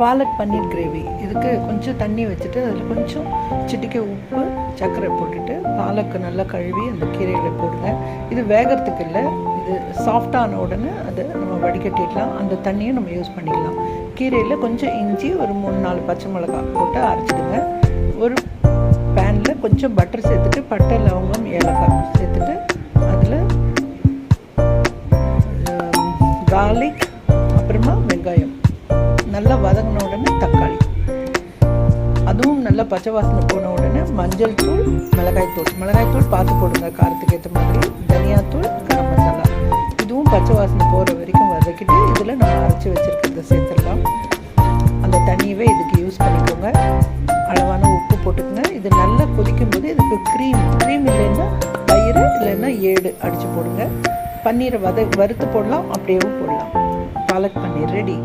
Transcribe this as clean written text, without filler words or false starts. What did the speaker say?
பாலக் பன்னீர் gravy. இதுக்கு கொஞ்சம் தண்ணி வச்சுட்டு அதில் கொஞ்சம் சிட்டிக்கை உப்பு, சர்க்கரை போட்டுட்டு பாலக்கு நல்லா கழுவி அந்த கீரையில் போடுங்க. இது வேகிறதுக்கு இல்லை, இது சாஃப்டான உடனே அதை நம்ம வடிகட்டிடலாம். அந்த தண்ணியை நம்ம யூஸ் பண்ணிக்கலாம். கீரையில் கொஞ்சம் இஞ்சி, ஒரு 3-4 பச்சை மிளகாய் போட்டு அரைச்சிடுங்க. ஒரு பேனில் கொஞ்சம் பட்டர் சேர்த்துட்டு பட்டை, லவங்கம், ஏலக்காய் சேர்த்துட்டு அதில் கார்லிக், அப்புறமா வெங்காயம் நல்லா வதங்கின உடனே தக்காளி, அதுவும் நல்லா பச்சை வாசனை போன உடனே மஞ்சள் தூள், மிளகாய்த்தூள் பார்த்து போடுங்க காரத்துக்கு ஏற்ற மாதிரி, தனியாத்தூள், கரம் மசாலா. இதுவும் பச்சை வாசனை போகிற வரைக்கும் வதக்கிட்டு இதில் நம்ம அரைச்சி வச்சுருக்கிறத சேர்த்துடலாம். அந்த தண்ணியவே இதுக்கு யூஸ் பண்ணிக்கோங்க. அளவான உப்பு போட்டுக்கோங்க. இது நல்லா கொதிக்கும் போது இதுக்கு க்ரீம் இல்லைன்னா தயிர் இல்லைன்னா ஏடு அடித்து போடுங்க. பன்னீரை வறுத்து போடலாம், அப்படியேவும் போடலாம். பாலக் பன்னீர் ரெடி.